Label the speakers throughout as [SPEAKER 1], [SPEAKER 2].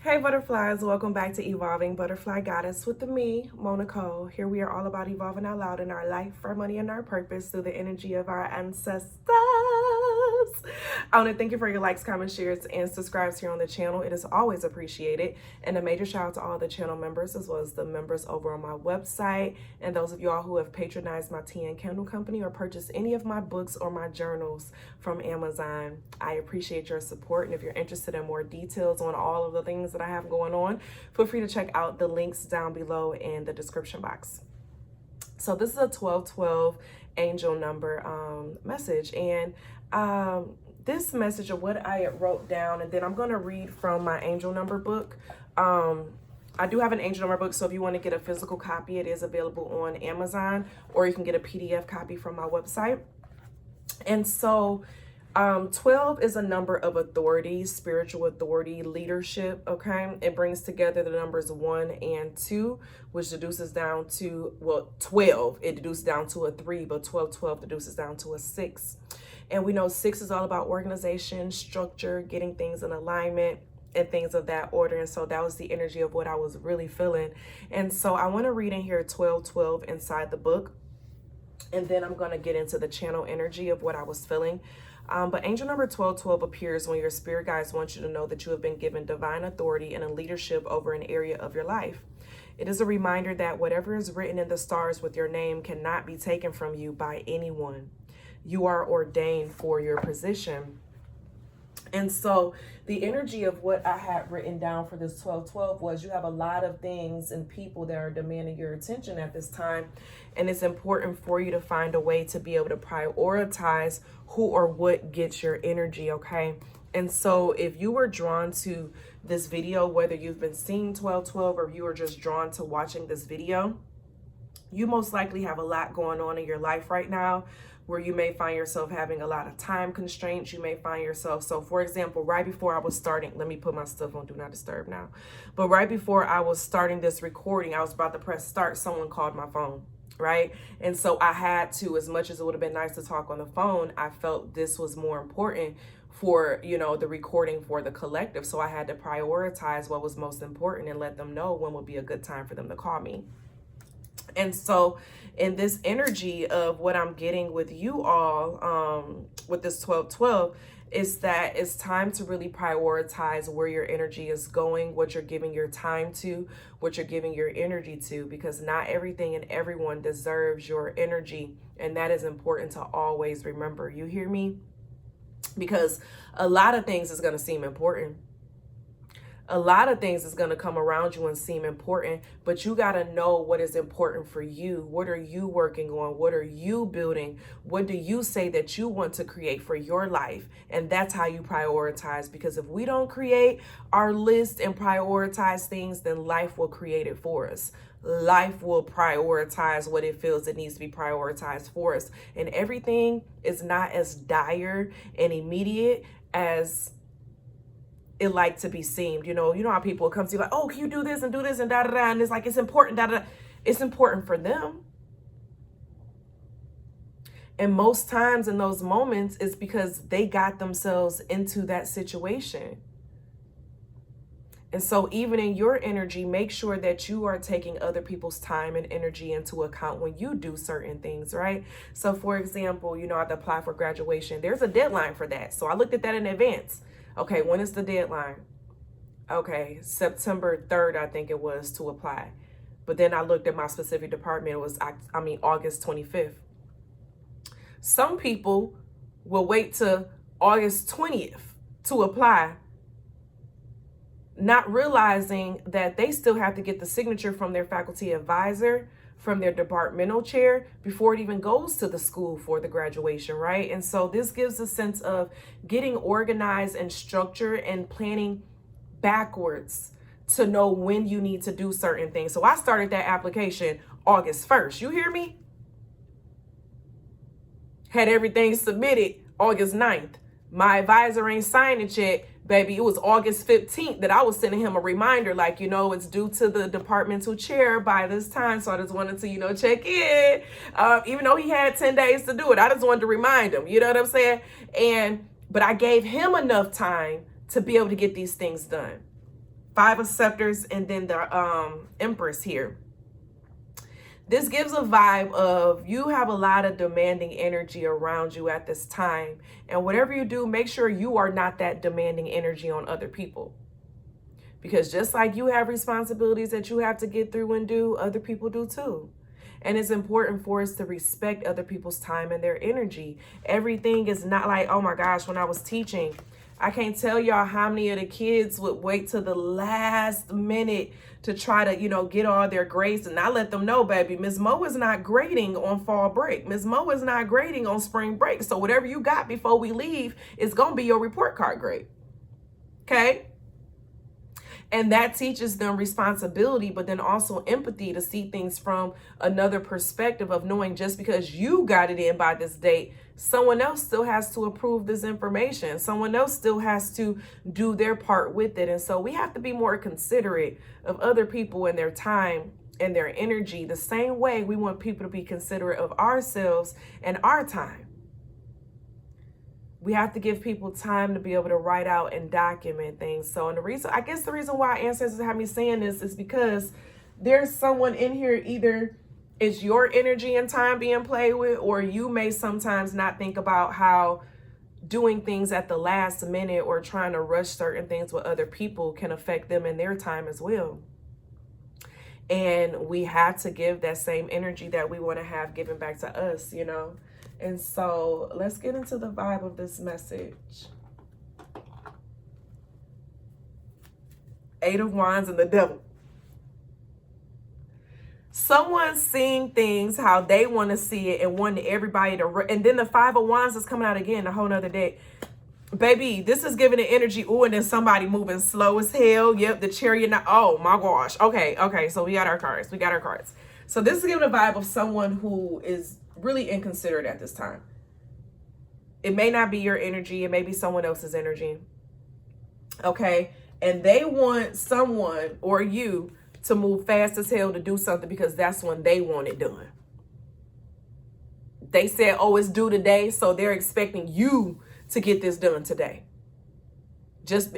[SPEAKER 1] Hey butterflies, welcome back to Evolving Butterfly Goddess with me, Moe Nicole. Here we are all about evolving out loud in our life, our money, and our purpose through the energy of our ancestors. I want to thank you for your likes, comments, shares, and subscribes here on the channel. It is always appreciated. And a major shout out to all the channel members as well as the members over on my website and those of y'all who have patronized my tea and candle company or purchased any of my books or my journals from Amazon. I appreciate your support, and if you're interested in more details on all of the things that I have going on, feel free to check out the links down below in the description box. So this is a 1212 angel number message, and this message of what I wrote down, and then I'm going to read from my angel number book. I do have an angel number book, so if you want to get a physical copy, it is available on Amazon, or you can get a PDF copy from my website. And so 12 is a number of authority, spiritual authority, leadership, okay? It brings together the numbers 1 and 2, which deduces down to, well, 12, it deduces down to a 3, but 12 deduces down to a 6. And we know 6 is all about organization, structure, getting things in alignment, and things of that order. And so that was the energy of what I was really feeling. And so I want to read in here 1212 inside the book. And then I'm going to get into the channel energy of what I was feeling. But angel number 1212 appears when your spirit guides want you to know that you have been given divine authority and a leadership over an area of your life. It is a reminder that whatever is written in the stars with your name cannot be taken from you by anyone. You are ordained for your position. And so the energy of what I had written down for this 1212 was you have a lot of things and people that are demanding your attention at this time. And it's important for you to find a way to be able to prioritize who or what gets your energy, okay? And so if you were drawn to this video, whether you've been seeing 1212 or you are just drawn to watching this video, you most likely have a lot going on in your life right now, where you may find yourself having a lot of time constraints. You may find yourself, so for example, right before I was starting, let me put my stuff on Do Not Disturb now. But right before I was starting this recording, I was about to press start, someone called my phone, right? And so I had to, as much as it would have been nice to talk on the phone, I felt this was more important for, you know, the recording for the collective. So I had to prioritize what was most important and let them know when would be a good time for them to call me. And so in this energy of what I'm getting with you all, with this 1212, is that it's time to really prioritize where your energy is going, what you're giving your time to, what you're giving your energy to, because not everything and everyone deserves your energy. And that is important to always remember. You hear me? Because a lot of things is going to seem important. A lot of things is going to come around you and seem important, but you got to know what is important for you. What are you working on? What are you building? What do you say that you want to create for your life? And that's how you prioritize, because if we don't create our list and prioritize things, then life will create it for us. Life will prioritize what it feels it needs to be prioritized for us. And everything is not as dire and immediate as it like to be seemed. You know how people come to you like, oh, can you do this and da da da, and it's like, it's important, da da da. It's important for them. And most times in those moments, it's because they got themselves into that situation. And so even in your energy, make sure that you are taking other people's time and energy into account when you do certain things, right? So for example, I have to apply for graduation. There's a deadline for that. So I looked at that in advance. Okay, when is the deadline? Okay, September 3rd, I think it was, to apply. But then I looked at my specific department. It was, August 25th. Some people will wait till August 20th to apply, not realizing that they still have to get the signature from their faculty advisor, from their departmental chair, before it even goes to the school for the graduation, right? And so this gives a sense of getting organized and structured and planning backwards to know when you need to do certain things. So I started that application August 1st. You hear me? Had everything submitted August 9th. My advisor ain't signed it yet. Baby, it was August 15th that I was sending him a reminder, like, it's due to the departmental chair by this time. So I just wanted to, check in. Even though he had 10 days to do it, I just wanted to remind him, you know what I'm saying? But I gave him enough time to be able to get these things done. Five of Scepters, and then the Empress here. This gives a vibe of you have a lot of demanding energy around you at this time. And whatever you do, make sure you are not that demanding energy on other people. Because just like you have responsibilities that you have to get through and do, other people do too. And it's important for us to respect other people's time and their energy. Everything is not like, oh my gosh, when I was teaching, I can't tell y'all how many of the kids would wait till the last minute to try to, you know, get all their grades. And I let them know, baby, Ms. Moe is not grading on fall break. Ms. Moe is not grading on spring break. So whatever you got before we leave is going to be your report card grade. Okay? And that teaches them responsibility, but then also empathy to see things from another perspective of knowing just because you got it in by this date, someone else still has to approve this information. Someone else still has to do their part with it. And so we have to be more considerate of other people and their time and their energy, the same way we want people to be considerate of ourselves and our time. We have to give people time to be able to write out and document things. So, and the reason why ancestors have me saying this is because there's someone in here, either it's your energy and time being played with, or you may sometimes not think about how doing things at the last minute or trying to rush certain things with other people can affect them and their time as well. And we have to give that same energy that we want to have given back to us, you know. And so let's get into the vibe of this message. Eight of Wands and the Devil. Someone's seeing things how they want to see it and wanting everybody to, and then the Five of Wands is coming out again, a whole nother day. Baby, this is giving the energy, ooh, and then somebody moving slow as hell. Yep, the Chariot. Oh my gosh. Okay, so we got our cards. So this is giving a vibe of someone who is really inconsiderate at this time. It may not be your energy. It may be someone else's energy. Okay. And they want someone or you to move fast as hell to do something because that's when they want it done. They said, oh, it's due today. So they're expecting you to get this done today.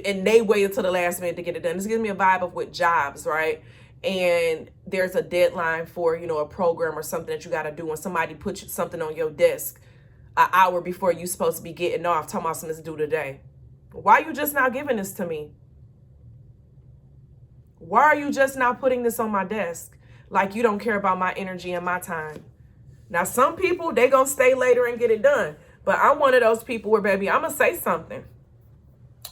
[SPEAKER 1] And they waited till the last minute to get it done. This gives me a vibe of with jobs, right? And there's a deadline for, you know, a program or something that you got to do. When somebody puts something on your desk an hour before you're supposed to be getting off, talking about something that's due today. Why are you just not giving this to me? Why are you just not putting this on my desk? Like you don't care about my energy and my time. Now, some people, they going to stay later and get it done. But I'm one of those people where, baby, I'm going to say something.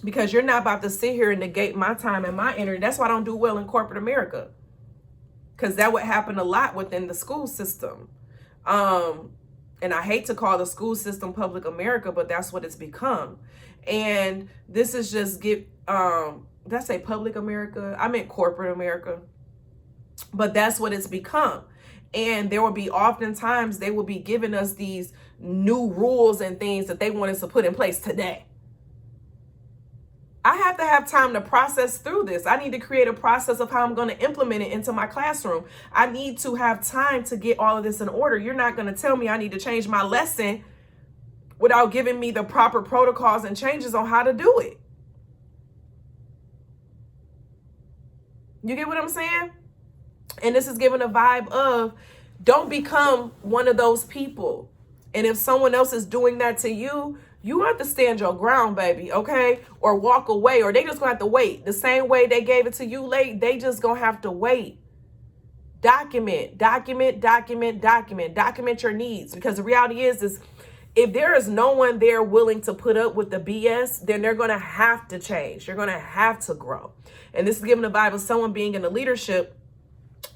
[SPEAKER 1] Because you're not about to sit here and negate my time and my energy. That's why I don't do well in corporate America. Because that would happen a lot within the school system. And I hate to call the school system public America, but that's what it's become. And this is just did I say public America? I meant corporate America. But that's what it's become. And there will be oftentimes they will be giving us these new rules and things that they want us to put in place today. I have to have time to process through this. I need to create a process of how I'm going to implement it into my classroom. I need to have time to get all of this in order. You're not going to tell me I need to change my lesson without giving me the proper protocols and changes on how to do it. You get what I'm saying? And this is giving a vibe of don't become one of those people. And if someone else is doing that to you, you have to stand your ground, baby, okay? Or walk away, or they just gonna have to wait. The same way they gave it to you late, they just gonna have to wait. Document your needs. Because the reality is if there is no one there willing to put up with the BS, then they're gonna have to change. They're gonna have to grow. And this is giving the vibe of someone being in a leadership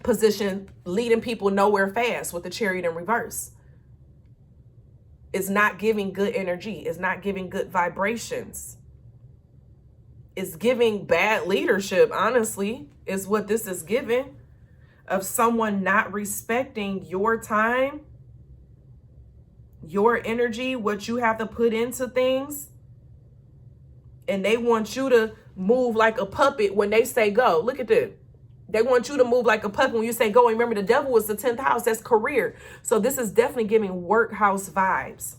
[SPEAKER 1] position, leading people nowhere fast with the Chariot in reverse. It's not giving good energy. It's not giving good vibrations. It's giving bad leadership, honestly, is what this is giving, of someone not respecting your time, your energy, what you have to put into things. And they want you to move like a puppet when they say go. Look at this. They want you to move like a puppet when you say go. And remember, the devil is the 10th house. That's career. So this is definitely giving workhouse vibes.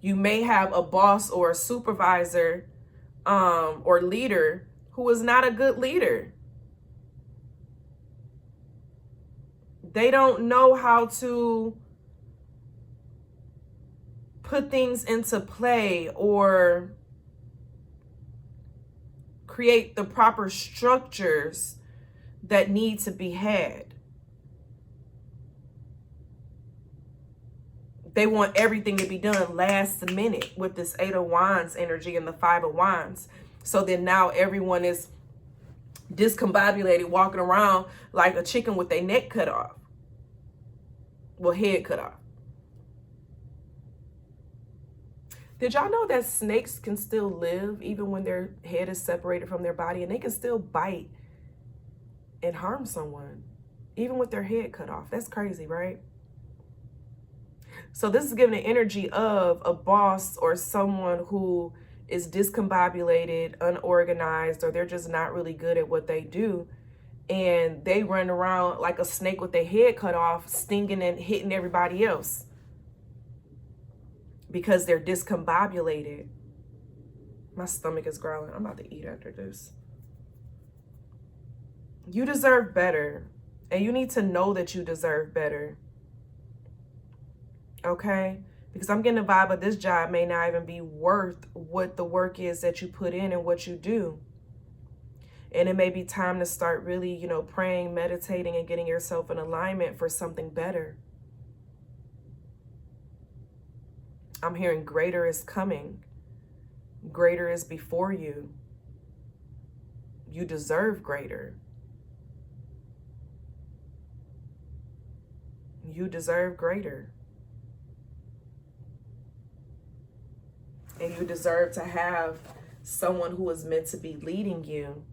[SPEAKER 1] You may have a boss or a supervisor or leader who is not a good leader. They don't know how to put things into play or create the proper structures that need to be had. They want everything to be done last minute with this 8 of Wands energy and the 5 of Wands. So then now everyone is discombobulated, walking around like a chicken with their neck cut off. Well, head cut off. Did y'all know that snakes can still live even when their head is separated from their body, and they can still bite and harm someone even with their head cut off? That's crazy, right? So this is giving the energy of a boss or someone who is discombobulated, unorganized, or they're just not really good at what they do. And they run around like a snake with their head cut off, stinging and hitting everybody else because they're discombobulated. My stomach is growling. I'm about to eat after this. You deserve better. And you need to know that you deserve better. Okay? Because I'm getting the vibe of this job may not even be worth what the work is that you put in and what you do. And it may be time to start really, praying, meditating, and getting yourself in alignment for something better. I'm hearing greater is coming. Greater is before you. You deserve greater. You deserve greater. And you deserve to have someone who is meant to be leading you.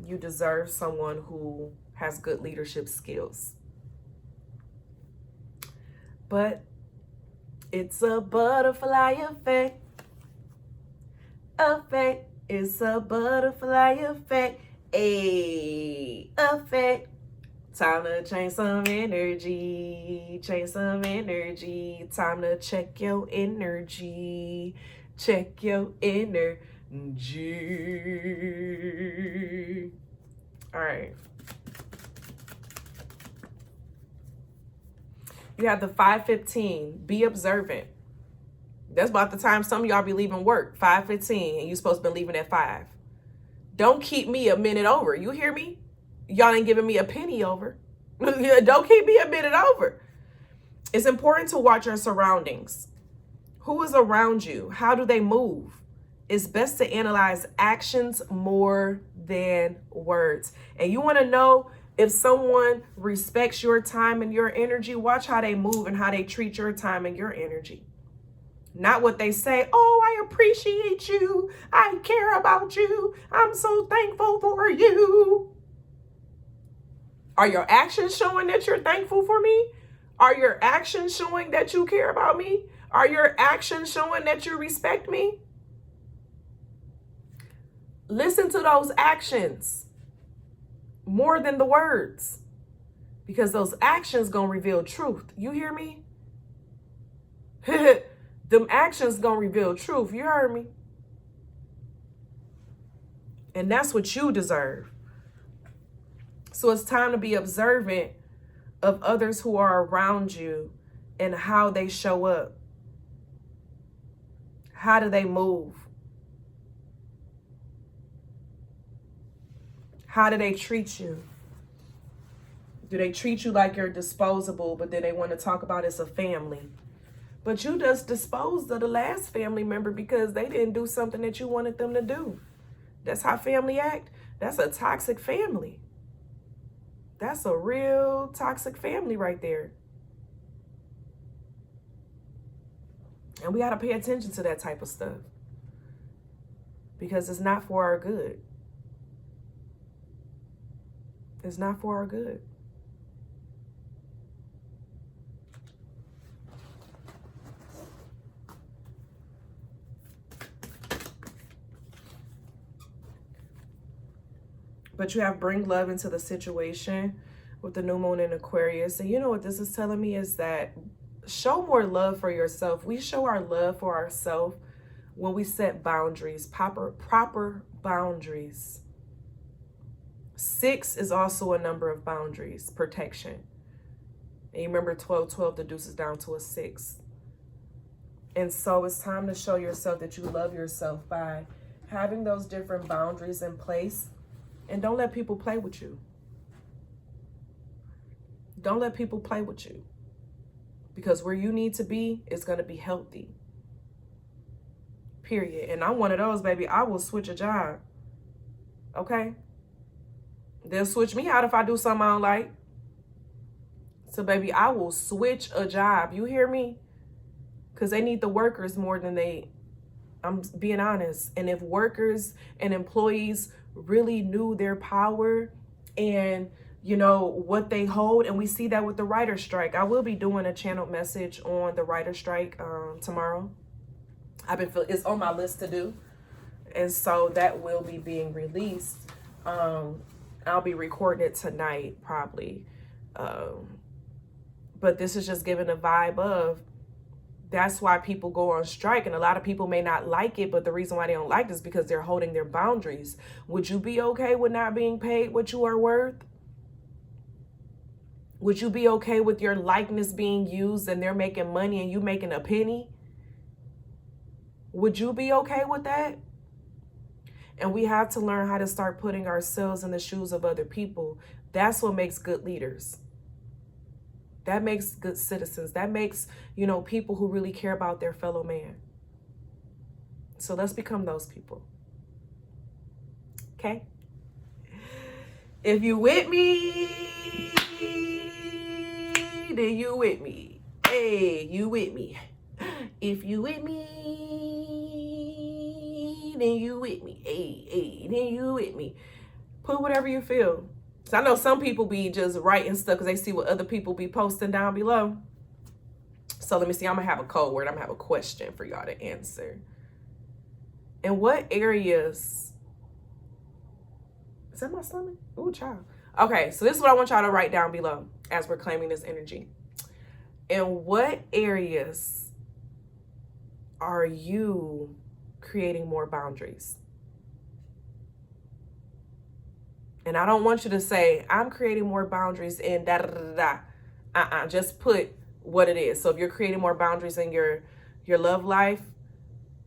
[SPEAKER 1] You deserve someone who has good leadership skills. But it's a butterfly effect. It's a butterfly effect. Effect. Time to change some energy. Time to check your energy. Check your energy. All right. You have the 5:15. Be observant. That's about the time some of y'all be leaving work. 5:15, and you supposed to be leaving at 5. Don't keep me a minute over. You hear me? Y'all ain't giving me a penny over. Don't keep me a minute over. It's important to watch your surroundings. Who is around you? How do they move? It's best to analyze actions more than words. And you want to know if someone respects your time and your energy, watch how they move and how they treat your time and your energy. Not what they say, oh, I appreciate you. I care about you. I'm so thankful for you. Are your actions showing that you're thankful for me? Are your actions showing that you care about me? Are your actions showing that you respect me? Listen to those actions more than the words, because those actions gonna reveal truth. You hear me? Them actions gonna reveal truth. You heard me? And that's what you deserve. So it's time to be observant of others who are around you and how they show up. How do they move? How do they treat you? Do they treat you like you're disposable, but then they want to talk about it's a family? But you just disposed of the last family member because they didn't do something that you wanted them to do. That's how family act. That's a toxic family. That's a real toxic family right there. And we got to pay attention to that type of stuff because it's not for our good. It's not for our good. But you have bring love into the situation with the new moon in Aquarius. And you know what this is telling me is that show more love for yourself. We show our love for ourselves when we set boundaries, proper boundaries. 6 is also a number of boundaries, protection. And you remember 12 deduces down to a 6. And so it's time to show yourself that you love yourself by having those different boundaries in place. And don't let people play with you. Don't let people play with you. Because where you need to be is going to be healthy. Period. And I'm one of those, baby. I will switch a job. Okay? They'll switch me out if I do something I don't like. So, baby, I will switch a job. You hear me? Because they need the workers more than I'm being honest. And if workers and employees really knew their power and, you know, what they hold, and we see that with the writer's strike. I will be doing a channeled message on the writer's strike tomorrow. It's on my list to do. And so that will be being released. I'll be recording it tonight, probably. But this is just giving a vibe of, that's why people go on strike. And a lot of people may not like it, but the reason why they don't like it is because they're holding their boundaries. Would you be okay with not being paid what you are worth? Would you be okay with your likeness being used and they're making money and you making a penny? Would you be okay with that? And we have to learn how to start putting ourselves in the shoes of other people. That's what makes good leaders. That makes good citizens. That makes, you know, people who really care about their fellow man. So let's become those people. Okay? If you with me, then you with me. Hey, you with me. If you with me, then you with me. Hey, then you with me. Put whatever you feel. So I know some people be just writing stuff because they see what other people be posting down below. So let me see. I'm going to have a code word. I'm going to have a question for y'all to answer. In what areas... Is that my stomach? Ooh, child. Okay, so this is what I want y'all to write down below as we're claiming this energy. In what areas are you creating more boundaries? And I don't want you to say, I'm creating more boundaries in da-da-da-da. Just put what it is. So if you're creating more boundaries in your love life,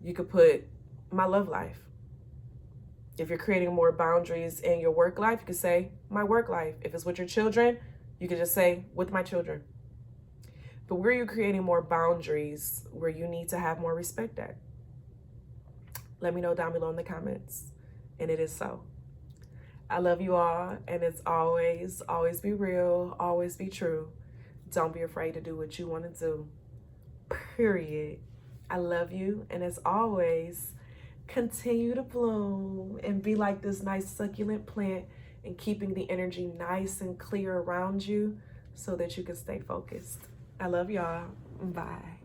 [SPEAKER 1] you could put my love life. If you're creating more boundaries in your work life, you could say my work life. If it's with your children, you could just say with my children. But where are you creating more boundaries where you need to have more respect at? Let me know down below in the comments. And it is so. I love you all, and it's always be real, always be true. Don't be afraid to do what you want to do, period. I love you, and as always, continue to bloom and be like this nice succulent plant and keeping the energy nice and clear around you so that you can stay focused. I love y'all. Bye.